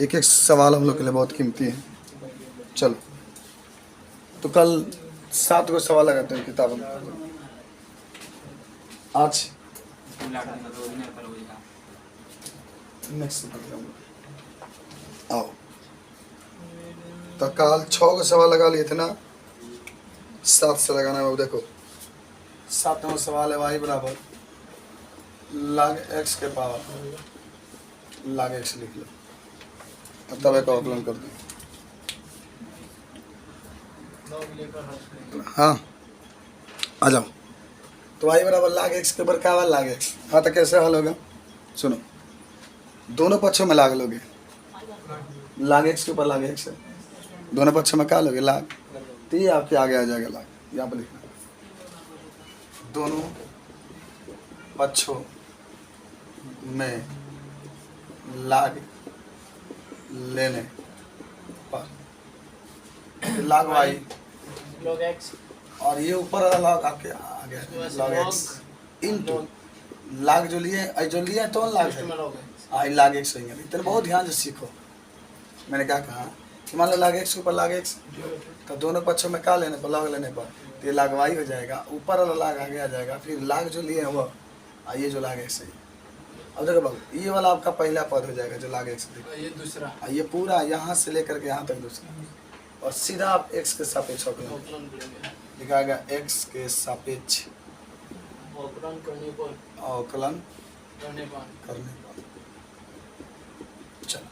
एक एक सवाल हम लोग के लिए बहुत कीमती है। चलो, तो कल 7 गो सवाल लगाते हैं किताब में। आज नेक्स्ट आओ, तो कल 6 गो सवाल लगा लिए थे ना, 7 से लगाना है। अब देखो 7वां सवाल है y बराबर log x के पावर log x लिख लो, तब एक आकलन कर दो। हाँ आ जाओ। तो y बराबर log x के ऊपर क्या हुआ log x। हाँ तो कैसे हल होगा, सुनो, दोनों पक्षों में लाग लोगे, log x के ऊपर log x है, दोनों पक्षों में क्या लोगे लाग, तो ये आपके आगे आ जाएगा लाग, यहाँ पर लिखना दोनों पक्षों में लाग लेने पर लाग y log x और ये ऊपर वाला लाग आपके आ गया log x इनटू लाग जो लिए तो लाग है आई लाग x होंगे। इतना बहुत ध्यान से सीखो। मैंने क्या कहा कि मान लो लाग x के ऊपर लाग x, तो दोनों पक्षों में क्या लेने पर लाग लेने पर तो ये लाग y हो जाएगा, ऊपर वाला लाग आगे आ जाएगा, फिर लाग जो लिए वो ये जो लाग x है। अब देखो बाबू ये वाला आपका पहला पद हो जाएगा जो लाग x, ये दूसरा, ये पूरा यहाँ से लेकर के यहाँ तक दूसरा, और सीधा आप x के सापेक्ष लिखाएगा x के सापेक्ष अवकलन करने पर अवकलन करने पर चलो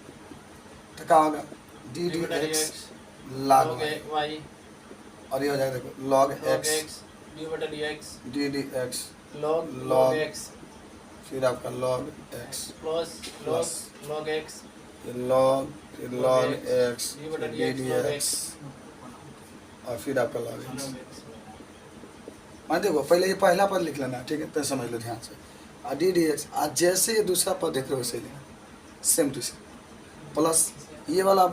तो क्या होगा D D x log y y और ये हो जाएगा देखो log x D D D x log x फिर आपका log x plus log x ये log x D D X और फिर आपका log x। मान देखो पहले ये पहला पद लिख लेना, ठीक है, तो समझ लो ध्यान से। और डी डी एक्स आज जैसे ये दूसरा पद देख रहे हो वैसे लिखना, सेम टू सेम, प्लस ये वाला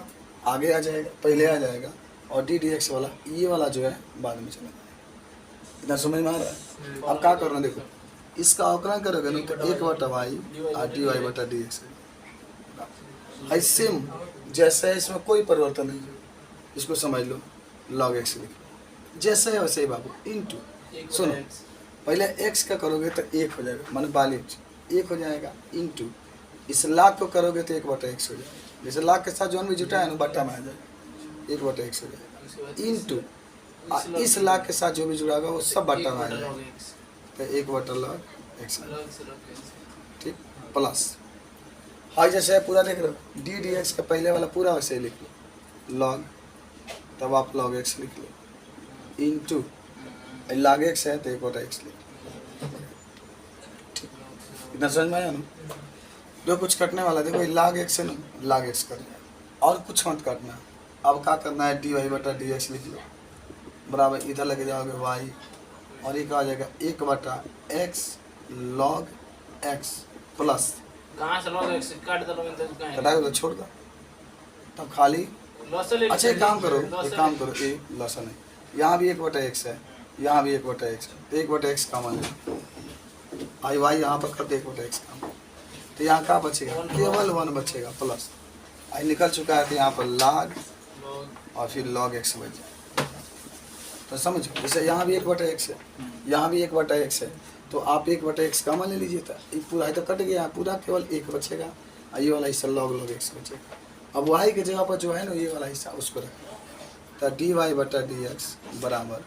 आगे आ जाएगा, पहले आ जाएगा, और डी डी एक्स वाला ये वाला जो है बाद में चला जाएगा। इतना समझ में आ रहा है। अब क्या करना देखो, इसका अवकलन करोगे ना तो 1/y और dy बटा dx है सेम जैसे है, इसमें कोई परिवर्तन नहीं है। इसको समझ लो log x लिख लो जैसे है वैसे ही बाबू इनटू, सुनो पहले x का करोगे तो 1 हो जाएगा, माने 1 हो जाएगा, इनटू इस लाख को करोगे तो 1/x हो जाएगा। जैसे लाख के साथ जो भी जुटा है ना बट्टा में आ जाएगा, 1/x हो जाएगा, इनटू इस लाख के साथ जो भी जुड़ा होगा वो सब बट्टा में आ जाएगा, तो 1/log x, ठीक, प्लस हाई जैसे है पूरा देख रहे हो, डी डी एक्स का पहले वाला पूरा वैसे ही लिख लो log, तब आप log x लिख लो, इनटू log x है तो 1/x लिख लो, ठीक, इतना समझ में आया ना। जो कुछ कटने वाला देखो log x है ना, log x कर जाए और कुछ मत काटना। अब क्या करना है dy बटा dx लिख लो बराबर इधर लगे जाओगे y और ये क्या आ जाएगा 1/x log x प्लस कहाँ से log x काट दो मैं तो कहाँ कटा दो छोड़ दो तब खाली। अच्छा एक काम करो ये लसन है, यहाँ भी 1/x है, यहाँ भी 1/x है, तो 1/x कॉमन है, आई वाई यहाँ पर करते 1/x कॉमन, तो यहाँ क्या बचेगा केवल 1 बचेगा, प्लस आई निकल चुका है तो यहाँ पर log और फिर log x बच जाए। तो समझो जैसे यहाँ भी 1/x है, यहाँ भी 1/x है, तो आप 1/x कॉमन ले लीजिए, तो ये पूरा है तो कट गया, पूरा केवल 1 बचेगा, ये वाला हिस्सा log x बचेगा। अब y की जगह पर जो है ना ये वाला हिस्सा उसको रखना, तो dy बटा dx बराबर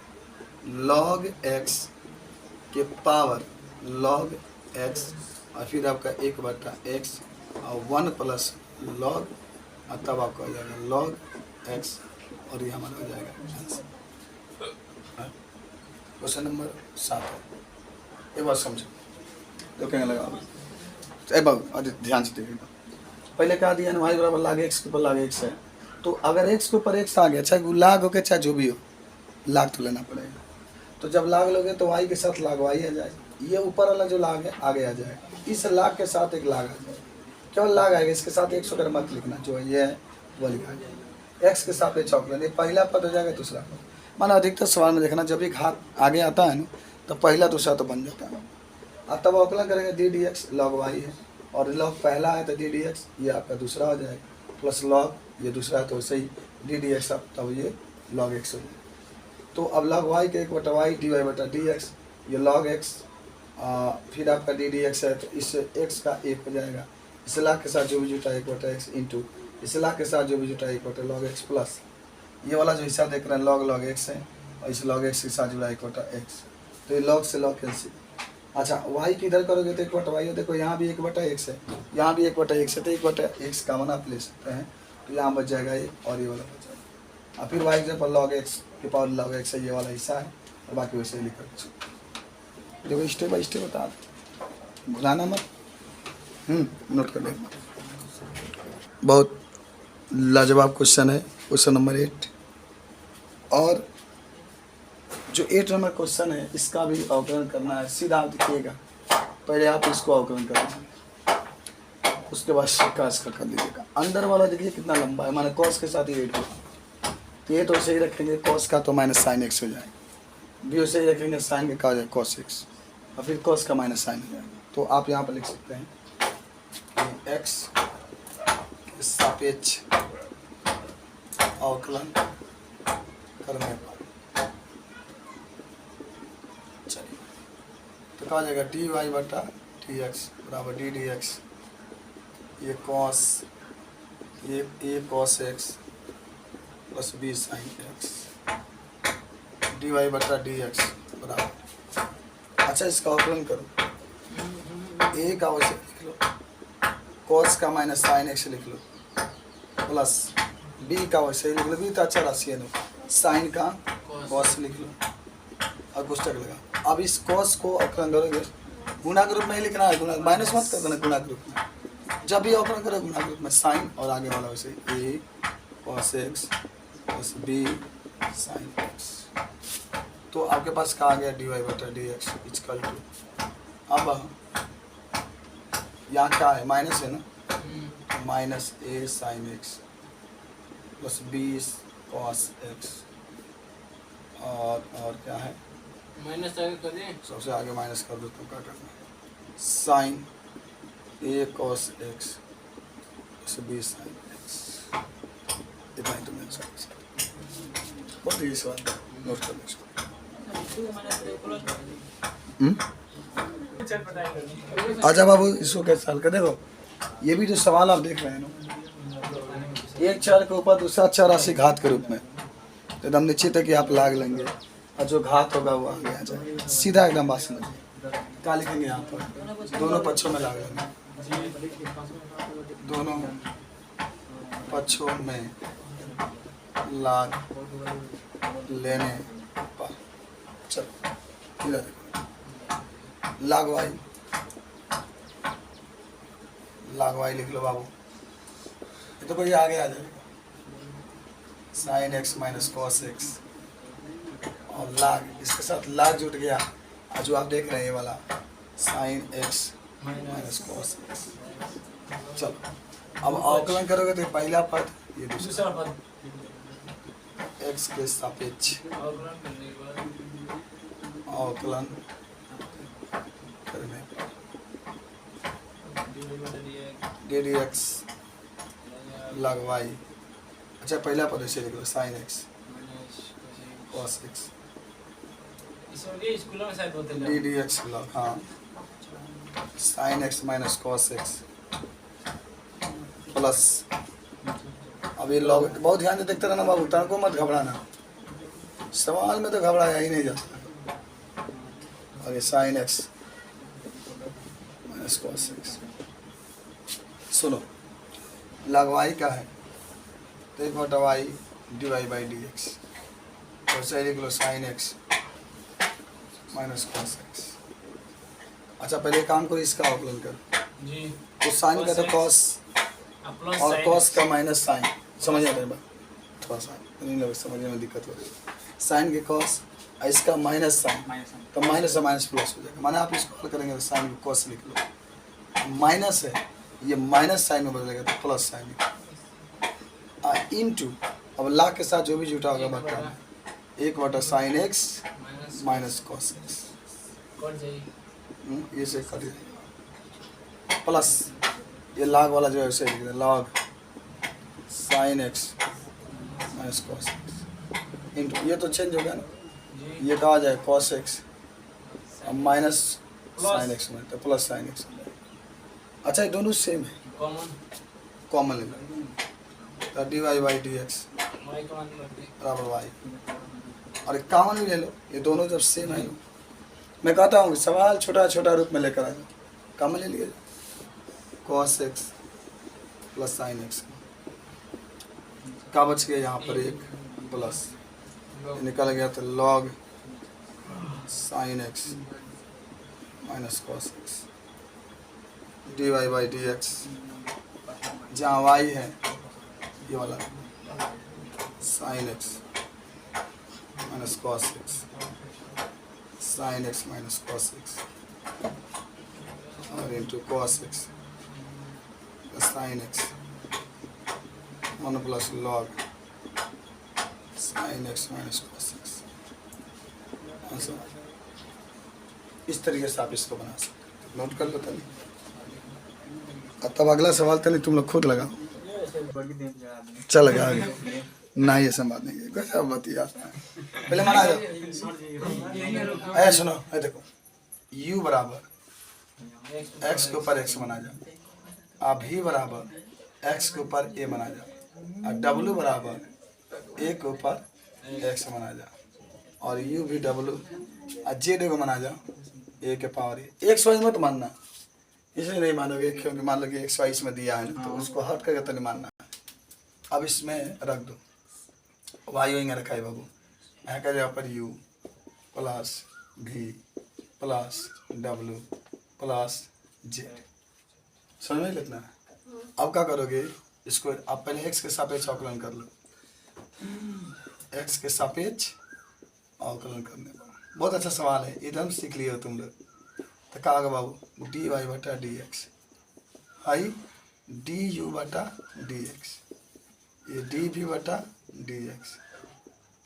log x के पावर log x और फिर आपका 1/x और 1 प्लस log और तब आपका हो जाएगा log x और ये हमारा हो जाएगा आंसर। क्वेश्चन नंबर 7 है, एक बार समझो तो कहने लगा बाबू ध्यान से देखिएगा। पहले कहा दिया ना y बराबर log x के ऊपर log x है, तो अगर x के ऊपर x आ गया चाहे लाग हो के चाहे जो भी हो लाग तो लेना पड़ेगा। तो जब लाग लोगे तो y के साथ लाग y आ जाएगा, ये ऊपर वाला जो लाग है आगे आ जाएगा, इस लाग के साथ एक लाग आ जाएगा, केवल लाग आएगा, इसके साथ 100 कर मत लिखना, जो ये है वो लिखा जाएगा। x के साथ चौकलन, ये पहला पद हो जाएगा, दूसरा पद माना अधिकतर सवाल में देखना जब भी घात आगे आता है ना तो पहला दूसरा तो बन जाता है, और तब अवकलन करेंगे D D x log y है, और log पहला है तो डी डी एक्स ये आपका दूसरा हो जाएगा, प्लस लॉग, ये दूसरा है तो वैसे ही डी डी एक्स, तब ये लॉग एक्स हो जाएगा। तो अब log y के 1/y dy बटा डी एक्स, ये log x, फिर आपका डी डी एक्स है तो इस x का 1 हो जाएगा, इस लाख के साथ जो भी जुटा 1/x इंटू इस लाख के साथ जो भी जुटा 1/log x प्लस ये वाला जो हिस्सा देख रहे हैं log x है, और इस log x के साथ जुड़ा 1/x, तो ये log से log कैंसिल। अच्छा y की इधर करोगे तो 1/y है, देखो यहाँ भी 1/x है, यहाँ भी 1/x है, तो 1/x कॉमन आप ले सकते हैं, तो यहाँ बच जाएगा ये और ये वाला बच जाएगा। और फिर y एग्जाम्पल log x के पावर log x है, ये वाला हिस्सा है, और बाकी वैसे ही लिखा देखो स्टेप बाई स्टेप बता दो, भुलाना मत। नोट कर लेना। बहुत लाजवाब क्वेश्चन है, क्वेश्चन नंबर 8। और जो 8 नंबर क्वेश्चन है इसका भी अवकलन करना है, सीधा आप देखिएगा, पहले आप इसको अवकलन करेंगे, उसके बाद का इसका कर लीजिएगा। अंदर वाला देखिए कितना लंबा है, माने कॉस के साथ ही 8 होगा, ये तो सही रखेंगे, कॉस का तो माइनस साइन एक्स हो जाएगा, भी सही रखेंगे, साइन का हो जाएगा कॉस एक्स, और फिर कॉस का माइनस साइन हो जाएगा। तो आप यहाँ पर लिख सकते हैं एक्स के सापेक्ष अवकलन करने पर, चलिए तो कहा जाएगा डी वाई बटा डी एक्स बराबर डी डी एक्स, ये कॉस, ये A cos X plus B sine X, D Y बटा डी एक्स बराबर। अच्छा इसका अवकलन करो, ए का वैसे लिख लो, कॉस का माइनस साइन एक्स लिख लो, प्लस बी का वैसे ही लिख लो, बी तो अच्छा राशि है, साइन का कॉस लिख लो और पुस्तक लगा। अब इस कॉस को अवकलन करोगे, गुणा ग्रुप में ही लिखना है, गुणा माइनस मत कर देना, गुणा ग्रुप में जब भी अवकलन करो गुणा ग्रुप में साइन और आगे वाला वैसे A cos X plus B sine X. तो आपके पास कहा गया डी वाई बटा डी एक्स इक्वल टू, अब यहाँ क्या है माइनस है ना, minus A sine X plus B cos X, और क्या है माइनस आगे कर दें, सबसे आगे माइनस कर दो तो क्या करना है, sine A cos X plus B sine X, इतना ही तो मिल सकता है। बहुत ही सवाल नोट कर लो। अच्छा बाबू इसको कैसे हल कर, देखो ये भी जो सवाल आप देख रहे हैं ना, एक चर के ऊपर दूसरा चर राशि घात के रूप में, तो एकदम निश्चित है कि आप लाग लेंगे, और जो घात होगा वो आगे आ जाएगा, सीधा एकदम बात समझिए। क्या लिखेंगे यहाँ पर, दोनों पक्षों में लाग लेंगे, दोनों पक्षों में लाग लेने पर, चलो लाग वाई, लाग वाई लिख लो बाबू, ये तो कोई आगे आ जाएगा, sign X minus cos X, और लाग इसके साथ लाग जुट गया, और जो आप देख रहे हैं ये वाला sine X minus cos x. चलो अब अवकलन करोगे तो पहला पद, ये दूसरा पद, एक्स के सापेक्ष अवकलन करने पर D D X log Y. अच्छा पहला पद ऐसे लिख लो, sine X cos X D D X log, हाँ sine X minus cos X plus, अब ये लॉग, बहुत ध्यान से देखते रहना बाबू, तनको मत घबराना, सवाल में तो घबराया ही नहीं जाता। और ये sine X minus cos X, सुनो लगवाई का है तो 1/y D Y by D X, और सही लिख लो sine X minus cos X. अच्छा पहले काम करो, इसका अवकलन कर जी, तो साइन का तो कॉस और कॉस का माइनस साइन, समझ आ रहा है, थोड़ा सा नहीं लगे समझने में दिक्कत हो रही है, साइन के कॉस और इसका माइनस साइन, तो माइनस से माइनस प्लस हो जाएगा, माने आप इसको हल करेंगे तो साइन के कॉस लिख लो, माइनस है ये माइनस साइन में बदलेगा तो प्लस साइन लिख लो, इनटू अब लाख के साथ जो भी जुटा होगा बटा 1/sin x minus cos x, ये से कर प्लस ये लॉग वाला जो है उसे लिख दें, log sine X minus cos x into, ये तो चेंज हो गया ना, जी ये कहा जाए कॉस एक्स अब माइनस प्लस साइन एक्स में तो प्लस साइन एक्स। अच्छा ये दोनों सेम है, कॉमन कॉमन ले लो तो D Y by D X Y का मान रख दे। बराबर वाई, और एक कॉमन भी ले लो, ये दोनों जब सेम है ना, मैं कहता हूँ सवाल छोटा छोटा रूप में लेकर आए, कॉमन ले लिए cos X plus sine x का बच गया यहाँ पर एक प्लस, ये निकल गया तो log sine X minus cos X D Y by D X, जहाँ वाई है ये वाला sine X minus cos X sine X minus cos X और into cos X plus sine X 1 plus log sine X minus cos X. इस तरीके से आप इसको बना सकते हैं, नोट कर लो तनी, तब अगला सवाल तनी तुम लोग खुद लगाओ, चल लगा आगे ना, ये सब बात नहीं है, गजब बतियाता है, पहले माना जाओ, ऐ सुनो, ऐ देखो u बराबर x के ऊपर x बना जाओ, अब v बराबर x के ऊपर a बना जाओ, और w बराबर a के ऊपर x बना जाओ, और u भी w और z को बना जाओ a के पावर a। एक्स वाई मत मानना, इसलिए नहीं मानोगे क्योंकि मान लो कि एक्स वाई इसमें दिया है ना, तो उसको हट करके तो नहीं मानना है। अब इसमें रख दो, वाई वहीं रखा है बाबू, यहाँ का जगह पर u plus v plus w plus z, समझ में कितना है। अब क्या करोगे इसको, आप पहले x के सापेक्ष अवकलन कर लो, x के सापेक्ष अवकलन करने पर बहुत अच्छा सवाल है, एकदम सीख लिए हो तुम लोग। तो कहा होगा बाबू डी वाई बटा D x I D you बटा डी एक्स, ये डी भी बटा डी एक्स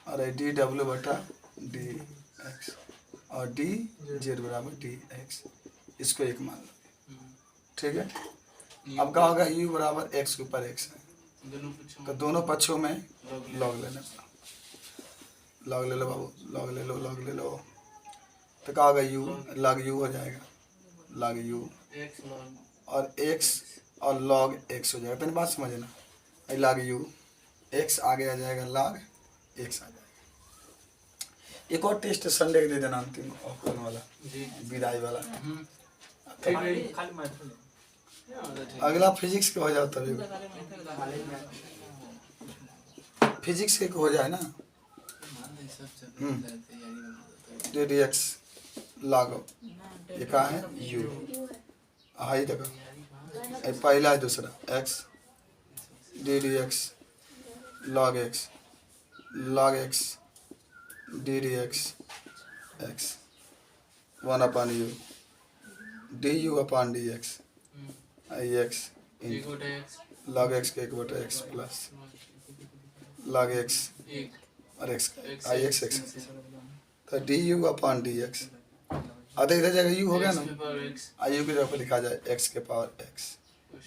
और ये डी डब्ल्यू बटा डी एक्स और डी जेड बराबर डी एक्स, इसको एक मान लो, ठीक है। अब कहा होगा यू बराबर एक्स के ऊपर एक्स है, तो दोनों पक्षों में लॉग लेना, लॉग ले लो बाबू, लॉग ले लो, लॉग ले लो, तो कहा होगा यू लॉग यू हो जाएगा, लॉग यू और एक्स और लॉग एक्स हो जाएगा, तो बात समझना, लॉग यू एक्स आगे आ जाएगा, लॉग एक्स आ जाएगा। एक और टेस्ट संडे के दे देना, अंतिम ऑप्शन वाला विदाई वाला, अगला फिजिक्स के हो जाओ, तभी फिजिक्स के हो जाए ना, डी डी एक्स लॉग, ये कहाँ है यू, हाई देखो पहला है, दूसरा x D D X log x D D X x 1 upon U D you upon D x I x log x के 1/x प्लस लॉग एक्स और x आई x x, तो D you upon D x, आधे इधर जगह you हो गया ना, आई you की जगह पर लिखा जाए एक्स के पावर एक्स,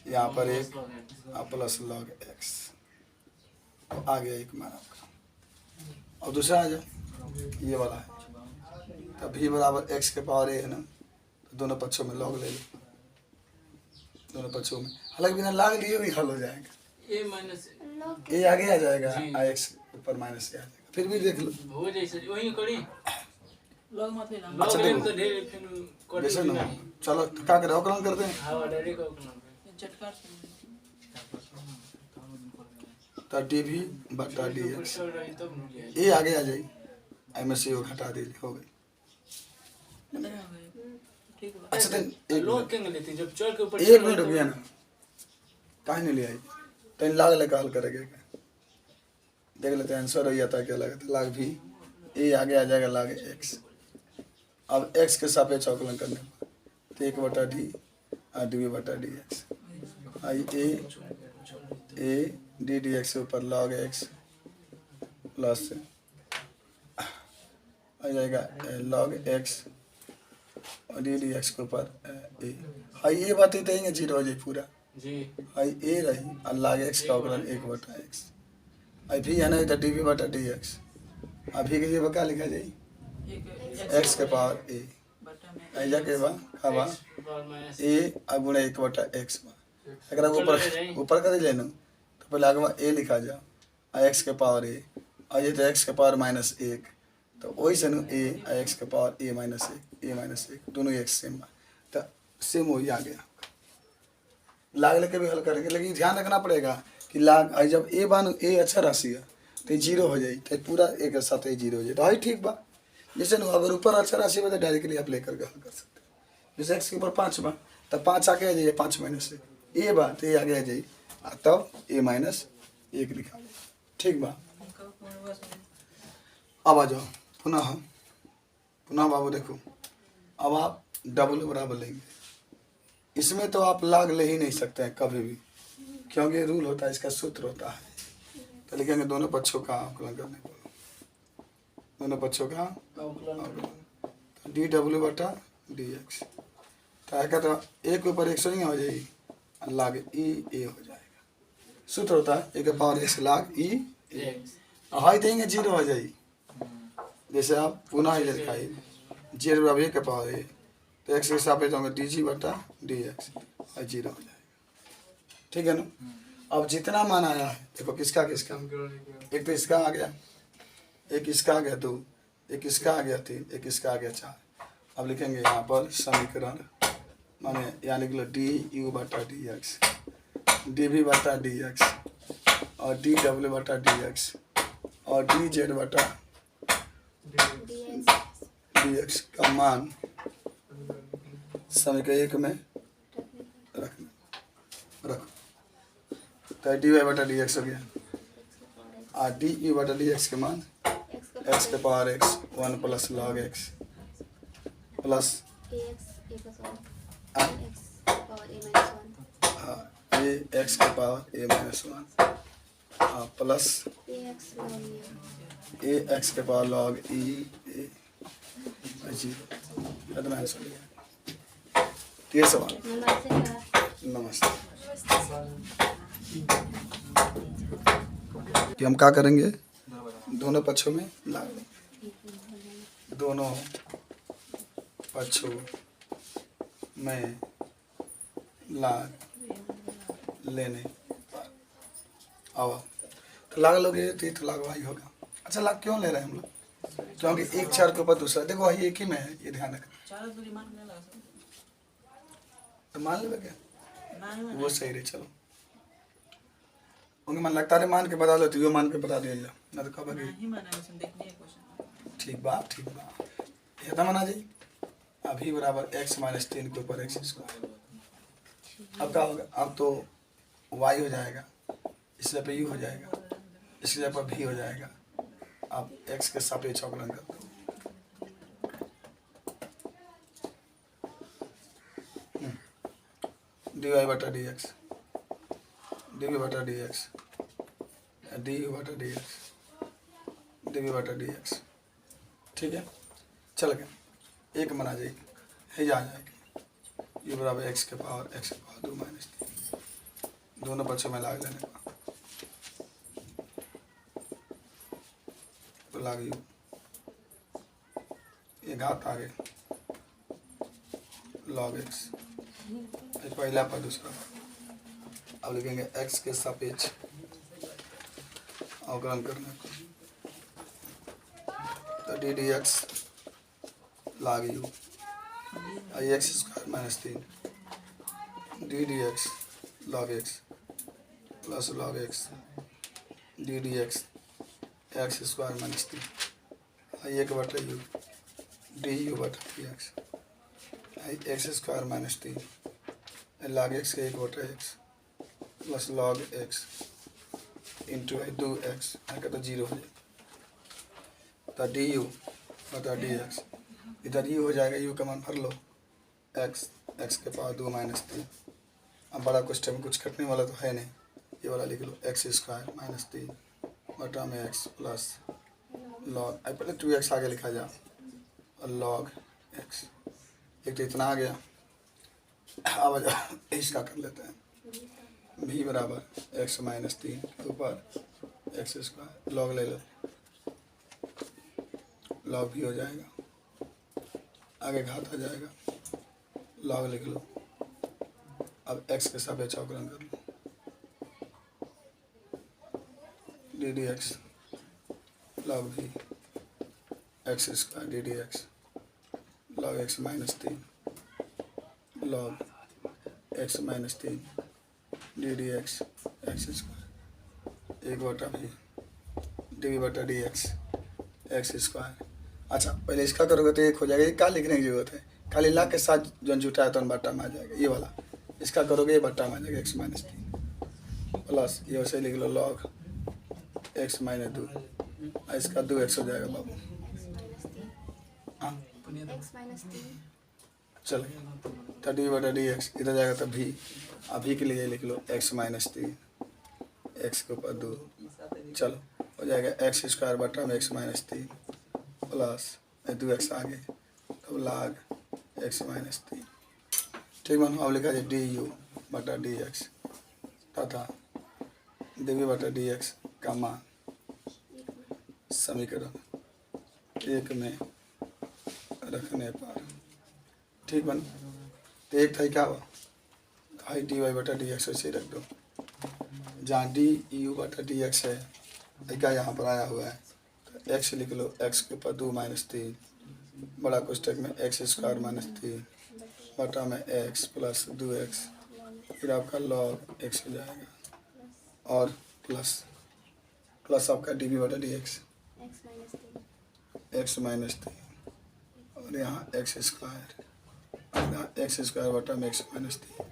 यहाँ पर एक प्लस लॉग एक्स, आ गया एक मान आपका। और दूसरा आ जाओ ये वाला है, तो भी बराबर एक्स के पावर ए है ना, तो दोनों पक्षों में लॉग ले लो, दोनों पक्षों में, हालांकि बिना लॉग लिए भी हल हो जाएगा, ए आगे आ जाएगा, आई एक्स ऊपर माइनस ए आ जाएगा, फिर भी देख लो हो जैसे वही करी लोग मत लेना। अच्छा लोग देखो तो ढेर फिर जैसे ना, चलो क्या करें अवकलन करते हैं, हाँ डायरेक्ट ओपन झटका तो डी भी बटा डी एक्स, तब ए आगे आ जाए, आई में से वो घटा दे, हो गई। ठीक है। अच्छा दिन एक लोग मिनट, क्या लेते जब चढ़ के ऊपर एक मिनट रुकिए ना, काहे नहीं ले आई, तो लाग लेकर हल करेंगे, देख लेते हैं आंसर हो आता क्या लगा, तो लाग भी ए आगे आ जाएगा, लाग एक्स, अब एक्स के सापेक्ष अवकलन करने पर तो 1 बटा डी और डी बटा D x, I A D D x के ऊपर लॉग एक्स प्लस आ जाएगा लॉग एक्स और डी डी एक्स के ऊपर ए, आई ये बात ही देंगे जीरो हो जाए पूरा, जी आई ए रही और लाग एक्स का ओकरन 1/x आई भी है ना इधर dv/dx अभी के लिए क्या लिखा जाए एक x के पावर a बटा में ऐजा के बा का बा पावर माइनस a गुणा 1/x बा एकरा के ऊपर कर लेनु तो पहले आगे बा a लिखा जा आ x के पावर a और ये तो x के पावर -1 तो वही से नु a आ x के पावर a-1 दोनों एक सेम बा तो सेम वही आ गया लाग लेके भी हल करेंगे लेकिन ध्यान रखना पड़ेगा कि लाग आई जब ए बान ए अच्छा राशि है तो 0 हो जाए तो पूरा एक साथ 0 हो जाए तो ठीक बा जैसे न अगर ऊपर अच्छा राशि है तो डायरेक्टली आप लेकर के हल कर सकते हैं जैसे एक्स के ऊपर 5 बा तो 5 आगे आ जाइए 5 माइनस से ए बा तो ये आगे आ जाइए तब a-1 लिखा जाए ठीक बा। उनका पूर्ण बस अब आ जाओ पुनः बाबू देखो अब आप डबल बराबर लेंगे इसमें तो आप लाग ले ही नहीं सकते हैं कभी भी क्योंकि रूल होता है इसका सूत्र होता है तो लिखेंगे दोनों पक्षों का आकलन करने को दोनों पक्षों का आकलन dw/dx तो क्या तो एक ऊपर 100 ही हो जाएगी और लाग ई ए हो जाएगा सूत्र होता है एक पावर x लाग ई ए हाई देंगे 0 हो जाएगी जैसे आप पुनः ही लिखाइए 0 बराबर a के पावर a तो x के सापेक्ष होंगे dg/dx और 0 हो जाएगा ठीक है ना। अब जितना मान आया है देखो किसका किसका एक तो इसका आ गया एक इसका आ गया 2 एक इसका आ गया 3 एक इसका आ गया 4 अब लिखेंगे यहाँ पर समीकरण माने यहाँ लिख लो du/dx dv/dx और dw/dx और dz/dx का मान समीकरण 1 में रखो तो dy/dx हो गया और du/dx के मान x के power x 1 plus log x plus ये x के power a-1 plus a x के पावर log e a 0 इतना आंसर लिया ये सवाल नमस्ते कि हम क्या करेंगे दोनों पक्षों में लाग लेंगे दोनों पक्षों में लाग लेने पर अब तो लाग लोगे तो ये तो लागवाही होगा। अच्छा लाग क्यों ले रहे हैं हम लोग क्योंकि एक चार के ऊपर दूसरा देखो वही एक ही में है ये ध्यान रखना चार दूरी मान नहीं लगा सकते तो मान लेगा क्या नहीं वो सही रहे चलो उनके मन लगता है मान के बता लो तो यो मान के बता दिया ना तो कब नहीं माना वैसे देखने है क्वेश्चन ठीक बा ये तो माना जी अभी बराबर x - 3 के ऊपर x²। अब क्या होगा अब तो y हो जाएगा इसलिए पे u हो जाएगा इसलिए पर v हो जाएगा अब x के सापेक्ष अवकलन कर दो dy/dx dv/dx du/dx dv/dx ठीक है चल गया एक मना जाएगी है जा जाएगी u बराबर x के पावर 2 - 3 दोनों पक्षों में लाग लेने का तो लाग u ये घात आ गए log x पहला पर दूसरा अब लिखेंगे x के सापेक्ष अवकलन करने को तो ddx log u x² - 3 ddx log x plus log x ddx x² - 3 1/u du/dx x² - 3 log x के 1/x plus log x into 2x का तो 0 हो जाएगा तो du/dx इधर u हो जाएगा u का मान भर लो x के पावर 2 - 3 अब बड़ा क्वेश्चन में कुछ कटने वाला तो है नहीं ये वाला लिख लो x² - 3 बटा में x प्लस log पहले 2x आगे लिखा जा और log x एक तो इतना आ गया अब इसका कर लेते हैं भी बराबर एक्स माइनस 3 के ऊपर एक्स स्क्वायर लॉग ले लो, लॉग भी हो जाएगा, आगे घात आ जाएगा, लॉग लिख लो। अब एक्स के सापेक्ष अवकलन कर लो, डी डी एक्स लॉग भी X square D D X log X minus 3 log X minus 3 D D X X square 1/भी डी बटा डी एक्स एक्स स्क्वायर। अच्छा पहले इसका करोगे तो 1 हो जाएगा, ये क्या लिखने की जरूरत है, खाली लाख के साथ जो जुटा है तो बट्टा में आ जाएगा, ये वाला इसका करोगे ये बट्टा में आ जाएगा एक्स माइनस 3 प्लस ये वैसे लिख लो लॉग एक्स माइनस 2, इसका 2x हो जाएगा बाबू। हाँ एक्स माइनस 3 चलो तो डी बटा डी एक्स इधर जाएगा तो भी, अभी के लिए लिख लो एक्स माइनस 3 एक्स के ऊपर 2, चलो हो जाएगा एक्स स्क्वायर बटा में एक्स माइनस 3 प्लस 2x आगे तब लाग एक्स माइनस 3। ठीक मानो अब लिखा जाए डी यू बटा डी एक्स तथा डी वी बटा डी एक्स का मान समीकरण 1 में रखने पर। ठीक बन तो एक था क्या हुआ, हाई डी वाई बटा डी एक्स ऐसे रख दो, जहाँ डी यू बटा डी एक्स है क्या यहाँ पर आया हुआ है तो एक्स लिख लो, एक्स के ऊपर 2 माइनस 3 बड़ा कोष्टक में एक्स स्क्वायर माइनस 3 बटा में एक्स प्लस 2x, फिर आपका लॉग एक्स हो जाएगा और प्लस आपका डी बी बटा डी एक्स एक्स माइनस 3 और यहाँ एक्स स्क्वायर और यहाँ एक्स स्क्वायर बटा में एक्स माइनस 3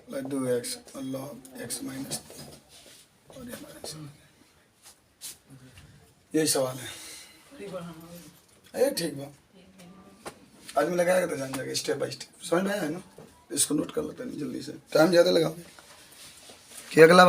प्लस 2x और लॉग एक्स माइनस 3 और ये माइनस, यही सवाल है। ये ठीक बा आदमी लगाएगा तो जान जाएगा स्टेप बाय स्टेप, समझ में आया है ना, इसको नोट कर लेते हैं जल्दी से, टाइम ज़्यादा लगाओगे कि अगला बता।